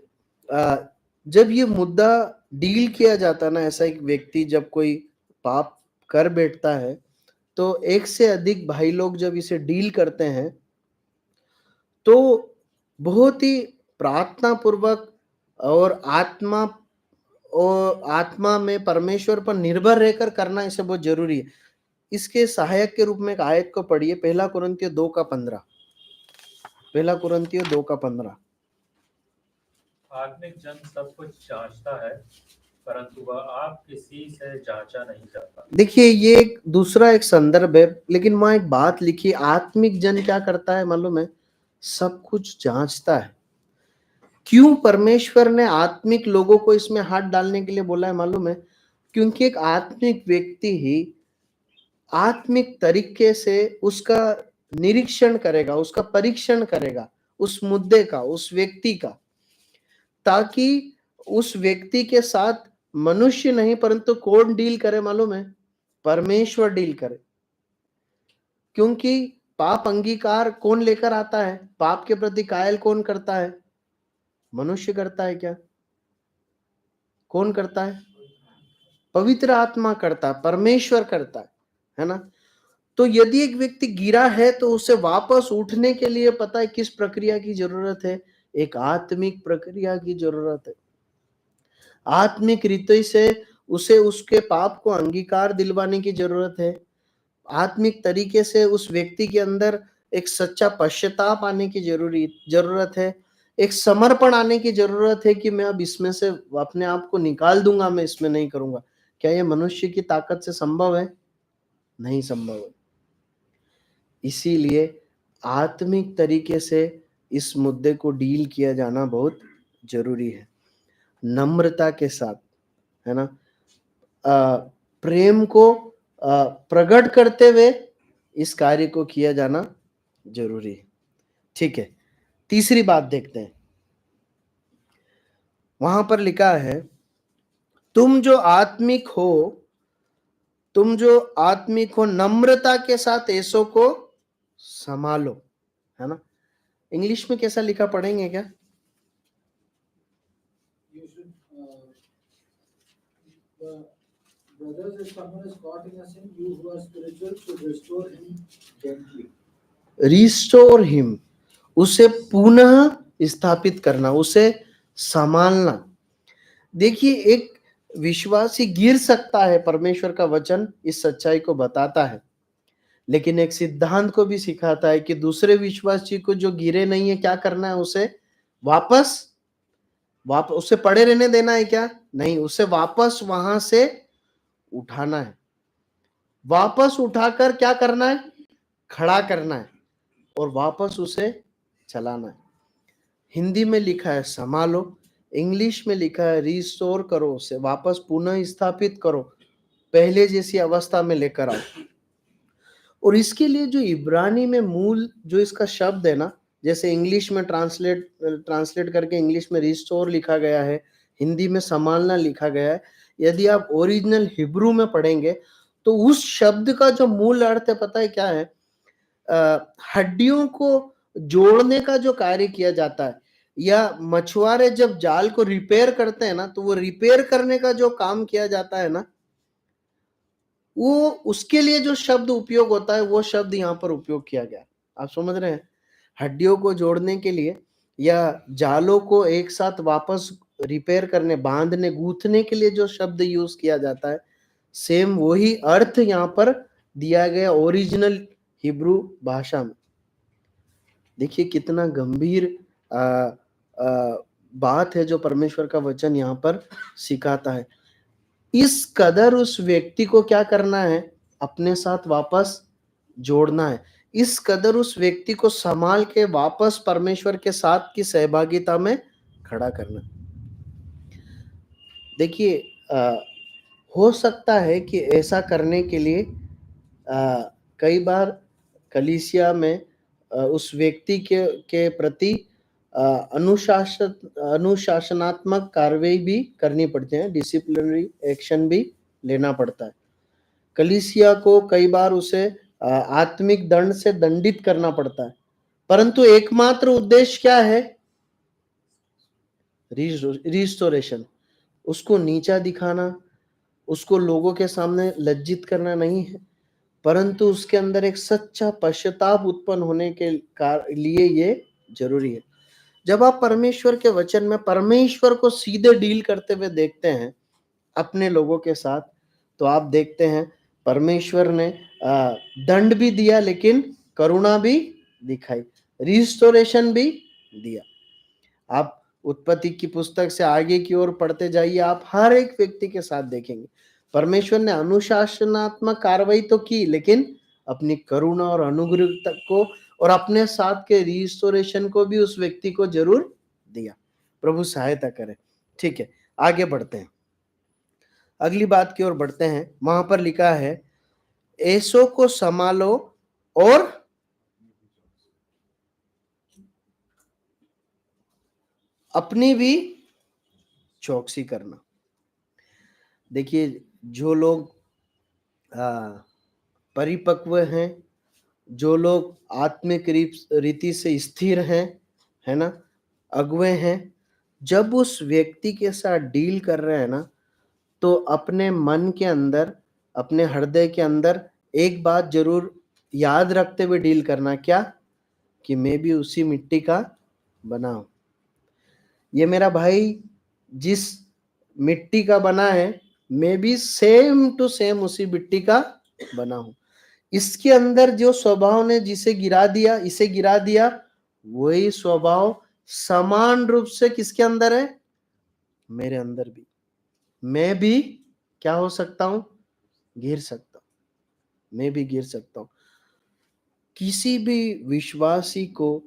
जब ये मुद्दा डील किया जाता ना, ऐसा एक व्यक्ति जब कोई पाप कर बैठता है तो एक से अधिक भाई लोग जब इसे डील करते हैं तो बहुत ही प्रार्थना पूर्वक और आत्मा में परमेश्वर पर निर्भर रहकर करना इसे बहुत जरूरी है। इसके सहायक के रूप में एक आयत को पढ़िए, 1 कुरिन्थियों 2:15। 1 कुरिन्थियों 2:15। आत्मिक जन सब कुछ जांचता है, परंतु वह आप किसी से जांचा नहीं जाता। देखिए ये एक दूसरा एक संदर्भ है, लेकिन वहां एक बात लिखी, आत्मिक जन क्या करता है मालूम है? सब कुछ जांचता है। क्यों परमेश्वर ने आत्मिक लोगों को इसमें हाथ डालने के लिए बोला है मालूम है? क्योंकि एक आत्मिक व्यक्ति ही आत्मिक तरीके से उसका निरीक्षण करेगा, उसका परीक्षण करेगा उस मुद्दे का, उस व्यक्ति का, ताकि उस व्यक्ति के साथ मनुष्य नहीं परंतु कौन डील करे मालूम है? परमेश्वर डील करे। क्योंकि पाप अंगीकार कौन लेकर आता है? पाप के प्रति कायल कौन करता है? मनुष्य करता है क्या? कौन करता है? पवित्र आत्मा करता है, परमेश्वर करता है ना। तो यदि एक व्यक्ति गिरा है तो उसे वापस उठने के लिए पता है किस प्रक्रिया की जरूरत है? एक आत्मिक प्रक्रिया की जरूरत है। आत्मिक रीति से उसे उसके पाप को अंगीकार दिलवाने की जरूरत है। आत्मिक तरीके से उस व्यक्ति के अंदर एक सच्चा पश्चाताप आने की जरूरत है। एक समर्पण आने की जरूरत है कि मैं अब इसमें से अपने आप को निकाल दूंगा, मैं इसमें नहीं करूंगा। क्या यह मनुष्य की ताकत से संभव है? नहीं संभव है। इसीलिए आत्मिक तरीके से इस मुद्दे को डील किया जाना बहुत जरूरी है, नम्रता के साथ, है ना। प्रेम को प्रकट करते हुए इस कार्य को किया जाना जरूरी है। ठीक है, तीसरी बात देखते हैं। वहां पर लिखा है, तुम जो आत्मिक हो नम्रता के साथ ऐसों को संभालो, है ना। इंग्लिश में कैसा लिखा, पढ़ेंगे क्या? You should, the brothers, if someone is caught in a sin, you who are spiritual should restore him gently. Restore him, उसे पुनः स्थापित करना, उसे संभालना। देखिए एक विश्वासी गिर सकता है, परमेश्वर का वचन इस सच्चाई को बताता है, लेकिन एक सिद्धांत को भी सिखाता है कि दूसरे विश्वासी को जो गिरे नहीं है क्या करना है? उसे वापस उसे पड़े रहने देना है क्या? नहीं, उसे वापस वहां से उठाना है। वापस उठाकर क्या करना है? खड़ा करना है और वापस उसे चलाना है। हिंदी में लिखा है संभालो, इंग्लिश में लिखा है रिस्टोर करो, उसे वापस पुनः स्थापित करो, पहले जैसी अवस्था में लेकर आओ। और इसके लिए जो इब्रानी में मूल जो इसका शब्द है ना, जैसे इंग्लिश में ट्रांसलेट करके इंग्लिश में रिस्टोर लिखा गया है, हिंदी में संभालना लिखा गया है, यदि आप ओरिजिनल हिब्रू में पढ़ेंगे तो उस शब्द का जो मूल अर्थ है पता है क्या है? हड्डियों को जोड़ने का जो कार्य किया जाता है, या मछुआरे जब जाल को रिपेयर करते हैं ना, तो वो रिपेयर करने का जो काम किया जाता है ना, वो उसके लिए जो शब्द उपयोग होता है वो शब्द यहाँ पर उपयोग किया गया। आप समझ रहे हैं? हड्डियों को जोड़ने के लिए या जालों को एक साथ वापस रिपेयर करने, बांधने, गूंथने के लिए जो शब्द यूज किया जाता है, सेम वही अर्थ यहाँ पर दिया गया ओरिजिनल हिब्रू भाषा में। देखिए कितना गंभीर बात है जो परमेश्वर का वचन यहाँ पर सिखाता है। इस कदर उस व्यक्ति को क्या करना है? अपने साथ वापस जोड़ना है। इस कदर उस व्यक्ति को संभाल के वापस परमेश्वर के साथ की सहभागिता में खड़ा करना। देखिए हो सकता है कि ऐसा करने के लिए कई बार कलीसिया में उस व्यक्ति के प्रति अनुशासनात्मक कार्रवाई भी करनी पड़ती है, डिसिप्लिनरी एक्शन भी लेना पड़ता है। कलीसिया को कई बार उसे आत्मिक दंड से दंडित करना पड़ता है, परंतु एकमात्र उद्देश्य क्या है? रिस्टोरेशन। उसको नीचा दिखाना, उसको लोगों के सामने लज्जित करना नहीं है, परंतु उसके अंदर एक सच्चा पश्चाताप उत्पन्न होने के लिए ये जरूरी है। जब आप परमेश्वर के वचन में परमेश्वर को सीधे डील करते हुए देखते हैं अपने लोगों के साथ, तो आप देखते हैं परमेश्वर ने दंड भी दिया लेकिन करुणा भी दिखाई, रिस्टोरेशन भी दिया। आप उत्पत्ति की पुस्तक से आगे की ओर पढ़ते जाइए, आप हर एक व्यक्ति के साथ देखेंगे परमेश्वर ने अनुशासनात्मक कार्रवाई तो की, लेकिन अपनी करुणा और अनुग्रह को और अपने साथ के रिस्टोरेशन को भी उस व्यक्ति को जरूर दिया। प्रभु सहायता करे। ठीक है, आगे बढ़ते हैं, अगली बात की ओर बढ़ते हैं। वहां पर लिखा है, ऐसों को संभालो और अपनी भी चौकसी करना। देखिए, जो लोग परिपक्व हैं, जो लोग आत्मिक रीति से स्थिर हैं, है ना, अगुवे हैं, जब उस व्यक्ति के साथ डील कर रहे हैं ना, तो अपने मन के अंदर, अपने हृदय के अंदर एक बात जरूर याद रखते हुए डील करना, क्या? कि मैं भी उसी मिट्टी का बना हूं। ये मेरा भाई जिस मिट्टी का बना है, मैं भी सेम टू सेम उसी मिट्टी का बना हूं। इसके अंदर जो स्वभाव ने जिसे गिरा दिया, इसे गिरा दिया, वही स्वभाव समान रूप से किसके अंदर है? मेरे अंदर भी। मैं भी क्या हो सकता हूं? गिर सकता हूं, मैं भी गिर सकता हूं। किसी भी विश्वासी को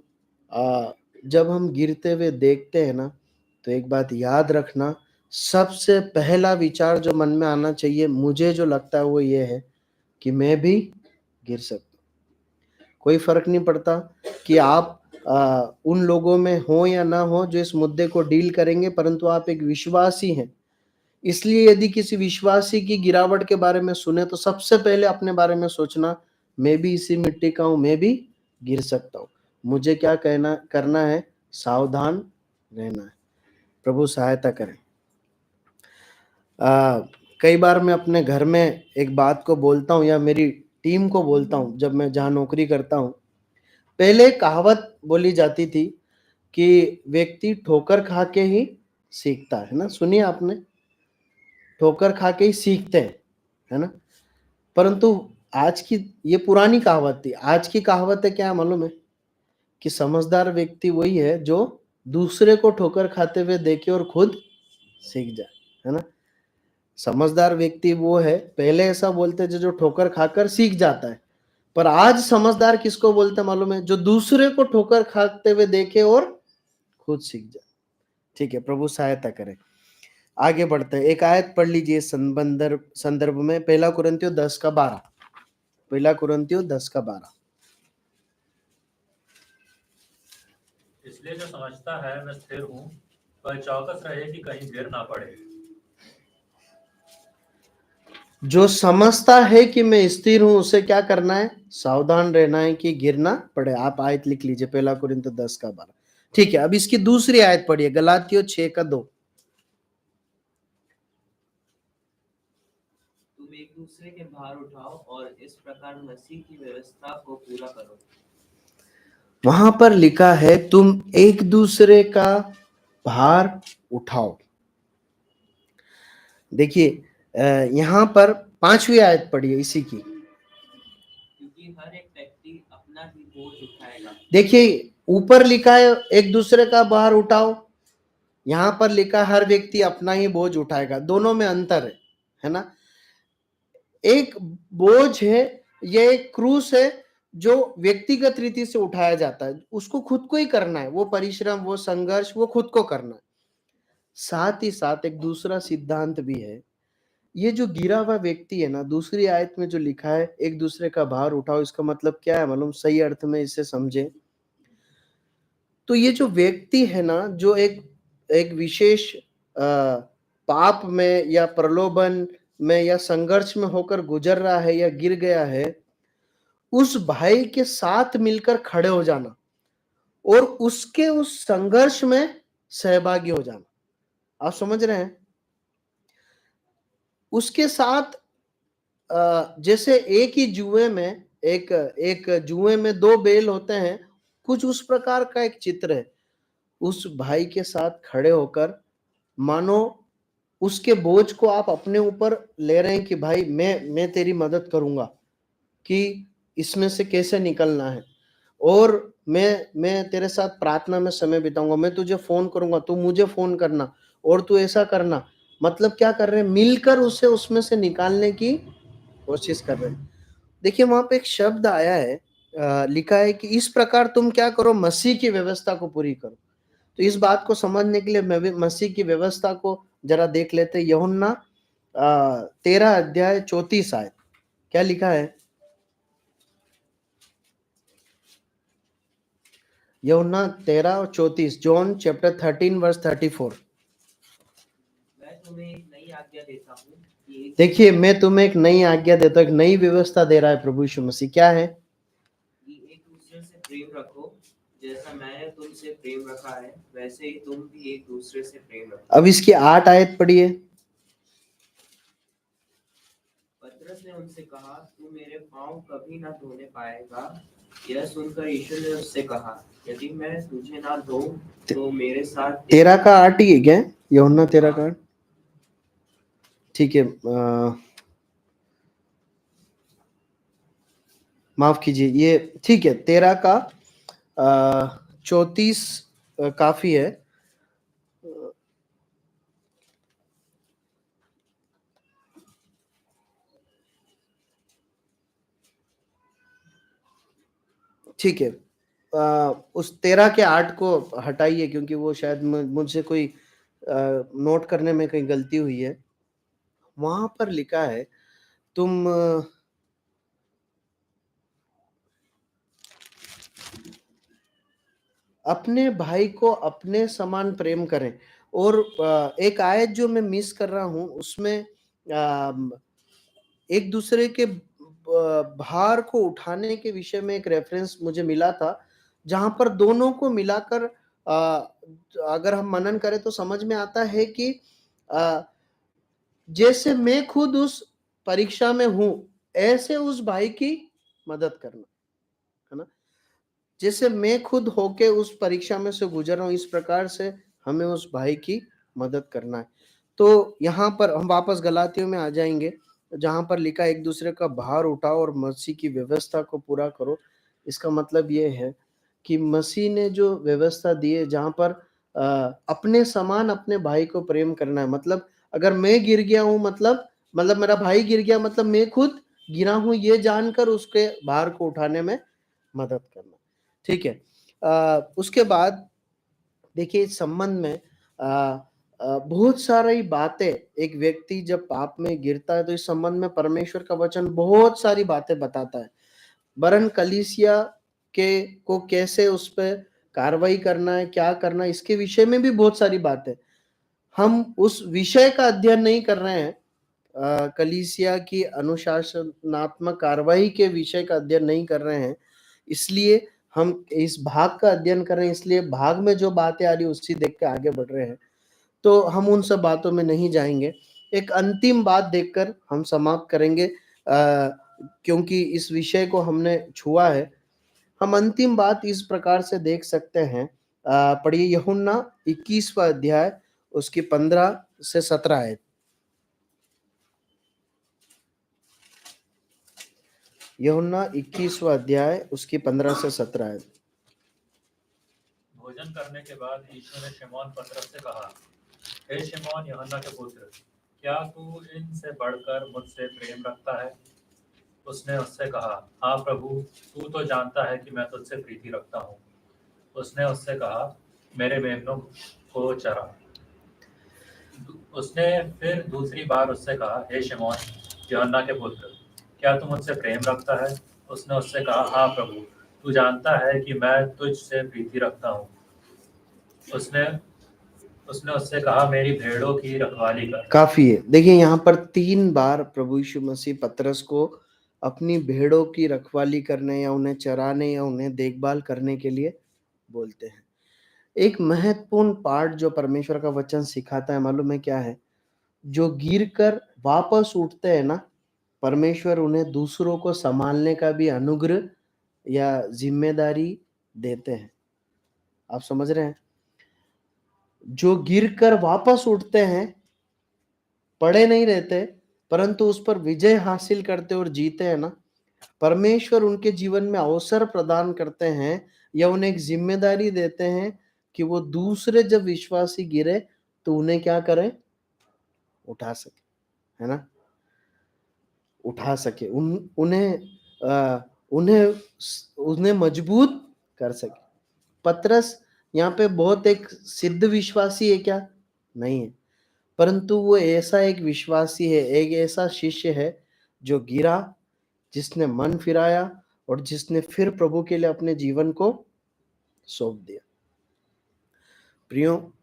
जब हम गिरते हुए देखते हैं ना, तो एक बात याद रखना, सबसे पहला विचार जो मन में आना चाहिए, मुझे जो लगता है वो ये है कि मैं भी गिर सकता हूं। कोई फर्क नहीं पड़ता कि आप उन लोगों में हो या ना हो जो इस मुद्दे को डील करेंगे, परंतु आप एक विश्वासी हैं। इसलिए यदि किसी विश्वासी की गिरावट के बारे में सुने, तो सबसे पहले अपने बारे में सोचना, मैं भी इसी मिट्टी का हूं, मैं भी गिर सकता हूं। मुझे क्या करना है? सावधान रहना है। प्रभु सहायता करें। कई बार मैं अपने घर में एक बात को बोलता हूं या मेरी टीम को बोलता हूं, जब मैं जहां नौकरी करता हूं, पहले कहावत बोली जाती थी कि व्यक्ति ठोकर खा के ही सीखता है ना, सुनिए आपने, ठोकर खा के ही सीखते हैं, है ना। परंतु आज की, ये पुरानी कहावत थी, आज की कहावत है क्या मालूम है? कि समझदार व्यक्ति वही है जो दूसरे को ठोकर खाते हुए देखे और खुद सीख जाए, है ना। समझदार व्यक्ति वो है, पहले ऐसा बोलते थे, जो ठोकर खाकर सीख जाता है, पर आज समझदार किसको बोलते मालूम है? जो दूसरे को ठोकर खाते हुए देखे और खुद सीख जाए। ठीक है, प्रभु सहायता करे। आगे बढ़ते हैं, एक आयत पढ़ लीजिए संदर्भ में, 1 कुरिन्थियों 10:12। 1 कुरिन्थियों 10:12। इसलिए जो समझता है मैं स्थिर हूँ, वह चौकस रहे कि कहीं गिर ना पड़े। जो समझता है कि मैं स्थिर हूं, उसे क्या करना है? सावधान रहना है कि गिर ना पड़े। आप आयत लिख लीजिए, 1 कुरिन्थियों 10:12। ठीक है, अब इसकी दूसरी आयत पढ़िए, गलातियों 6:2। तुम एक दूसरे के भार उठाओ और इस प्रकार मसीह की व्यवस्था को पूरा करो। वहां पर लिखा है, तुम एक दूसरे का भार उठाओ। देखिए, यहां पर 5वीं आयत पढ़िए इसी की। क्योंकि हर एक व्यक्ति अपना ही बोझ उठाएगा। देखिए, ऊपर लिखा है एक दूसरे का भार उठाओ, यहां पर लिखा है हर व्यक्ति अपना ही बोझ उठाएगा। दोनों में अंतर है ना। एक बोझ है, ये एक क्रूस है जो व्यक्तिगत रीति से उठाया जाता है, उसको खुद को ही करना है, वो परिश्रम, वो संघर्ष, वो खुद को करना है। साथ ही साथ एक दूसरा सिद्धांत भी है ये जो गिरा हुआ व्यक्ति है ना, दूसरी आयत में जो लिखा है एक दूसरे का भार उठाओ, इसका मतलब क्या है मालूम? सही अर्थ में इसे समझे तो ये जो व्यक्ति है ना, जो एक एक विशेष पाप में या प्रलोभन में या संघर्ष में होकर गुजर रहा है या गिर गया है, उस भाई के साथ मिलकर खड़े हो जाना और उसके उस संघर्ष में सहभागी हो जाना। आप समझ रहे हैं? उसके साथ जैसे एक ही जुए में एक जुए में दो बैल होते हैं, कुछ उस प्रकार का एक चित्र है। उस भाई के साथ खड़े होकर मानो उसके बोझ को आप अपने ऊपर ले रहे हैं कि भाई मैं तेरी मदद करूंगा कि इसमें से कैसे निकलना है, और मैं तेरे साथ प्रार्थना में समय बिताऊंगा, मैं तुझे फोन करूंगा, तू मुझे फोन करना और तू ऐसा करना। मतलब क्या कर रहे हैं? मिलकर उसे उसमें से निकालने की कोशिश कर रहे हैं। देखिए वहां पे एक शब्द आया है, लिखा है कि इस प्रकार तुम क्या करो, मसीह की व्यवस्था को पूरी करो। तो इस बात को समझने के लिए मैं भी मसीह की व्यवस्था को जरा देख लेते हैं। यूहन्ना 13 अध्याय 34 आयत क्या लिखा है? यूहन्ना 13 और 34, जॉन चैप्टर 13 वर्स 34। मैं तुम्हें एक नई आज्ञा देता हूँ कि देखिए मैं तुम्हें एक नई आज्ञा देता हूँ, एक नई व्यवस्था दे रहा है प्रभु यीशु मसीह। क्या है? एक दूसरे से प्रेम रखो, जैसा मैंने तुमसे प्रेम रखा है वैसे ही तुम भी एक दूसरे से प्रेम रखो। अब इसकी 8 आयत पढ़िए। पतरस ने उनसे कहा, तू मेरे पांव कभी ना धोने पाएगा। यह सुनकर यीशु ने उससे कहा, यदि मैं तुझे ना धोऊं तो मेरे साथ 13 का 8 ही है क्या? यूहन्ना 13 का 8, ठीक है। माफ कीजिए, ये ठीक है। 13 का 34 काफी है। ठीक है, उस 13 के 8 को हटाइए क्योंकि वो शायद मुझसे कोई नोट करने में कहीं गलती हुई है। वहां पर लिखा है तुम अपने भाई को अपने समान प्रेम करें। और एक आयत जो मैं मिस कर रहा हूं उसमें एक दूसरे के भार को उठाने के विषय में एक रेफरेंस मुझे मिला था, जहां पर दोनों को मिलाकर अगर हम मनन करें तो समझ में आता है कि जैसे मैं खुद उस परीक्षा में हूं ऐसे उस भाई की मदद करना, है ना? जैसे मैं खुद होके उस परीक्षा में से गुजर रहा हूं, इस प्रकार से हमें उस भाई की मदद करना है। तो यहाँ पर हम वापस गलातियों में आ जाएंगे, जहां पर लिखा एक दूसरे का भार उठाओ और मसीह की व्यवस्था को पूरा करो। इसका मतलब ये है कि मसीह ने जो व्यवस्था दी है, जहां पर अपने समान अपने भाई को प्रेम करना है। मतलब अगर मैं गिर गया हूं, मतलब मेरा भाई गिर गया, मतलब मैं खुद गिरा हूं, ये जानकर उसके भार को उठाने में मदद करना। ठीक है। उसके बाद देखिए इस संबंध में बहुत सारी बातें, एक व्यक्ति जब पाप में गिरता है तो इस संबंध में परमेश्वर का वचन बहुत सारी बातें बताता है। वरन कलीसिया के को कैसे उस पर कार्रवाई करना है, क्या करना है, इसके विषय में भी बहुत सारी बातें। हम उस विषय का अध्ययन नहीं कर रहे हैं, कलीसिया की अनुशासनात्मक कार्रवाई के विषय का अध्ययन नहीं कर रहे हैं, इसलिए हम इस भाग का अध्ययन कर रहे हैं। इसलिए भाग में जो बातें आ रही उसी देख के आगे बढ़ रहे हैं, तो हम उन सब बातों में नहीं जाएंगे। एक अंतिम बात देखकर हम समाप्त करेंगे, क्योंकि इस विषय को हमने छुआ है। हम अंतिम बात इस प्रकार से देख सकते हैं, पढ़िए यूहन्ना 21वां अध्याय उसकी 15 से 17 आयत। यूहन्ना 21वां अध्याय उसकी 15 से 17 आयत। भोजन करने के बाद यीशु ने शिमोन पतरस से कहा, हे शिमोन यूहन्ना के पुत्र, क्या तू इनसे बढ़कर मुझसे प्रेम रखता है? उसने उससे कहा, हाँ प्रभु, तू तो जानता है कि मैं तुझसे प्रीति रखता हूँ। उसने उससे कहा, मेरे मेमनों को चरा। उसने फिर दूसरी बार उससे कहा, हे शिमोन यूहन्ना के पुत्र, क्या तू मुझसे प्रेम रखता है? उसने उससे कहा, हाँ प्रभु, तू जानता है कि मैं तुझसे प्रीति रखता हूँ। उसने उसने उससे कहा, मेरी भेड़ों की रखवाली कर। काफी है। देखिए यहाँ पर 3 बार प्रभु यीशु मसीह पतरस को अपनी भेड़ों की रखवाली करने या उन्हें चराने या उन्हें देखभाल करने के लिए बोलते हैं। एक महत्वपूर्ण पार्ट जो परमेश्वर का वचन सिखाता है, मालूम है क्या है? जो गिर कर वापस उठते हैं ना, परमेश्वर उन्हें दूसरों को संभालने का भी अनुग्रह या जिम्मेदारी देते हैं। आप समझ रहे हैं? जो गिर कर वापस उठते हैं, पड़े नहीं रहते, परंतु उस पर विजय हासिल करते और जीते हैं ना, परमेश्वर उनके जीवन में अवसर प्रदान करते हैं या उन्हें एक जिम्मेदारी देते हैं कि वो दूसरे जब विश्वासी गिरे तो उन्हें क्या करें? उठा सके, है ना? उठा सके, उन्हें मजबूत कर सके। पतरस यहाँ पे बहुत एक सिद्ध विश्वासी है क्या? नहीं है, परंतु वो ऐसा एक विश्वासी है, एक ऐसा शिष्य है जो गिरा, जिसने मन फिराया और जिसने फिर प्रभु के लिए अपने जीवन को सौंप दिया। प्रियो,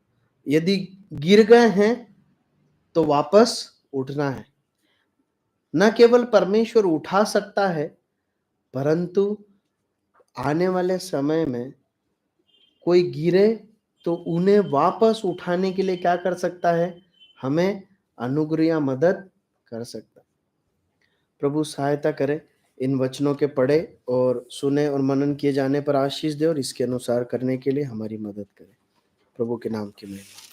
यदि गिर गए हैं तो वापस उठना है। न केवल परमेश्वर उठा सकता है, परंतु आने वाले समय में कोई गिरे तो उन्हें वापस उठाने के लिए क्या कर सकता है? हमें अनुग्रह या मदद कर सकता है। प्रभु सहायता करे, इन वचनों के पढ़े और सुने और मनन किए जाने पर आशीष दे और इसके अनुसार करने के लिए हमारी मदद करे। प्रभु के नाम की महिमा।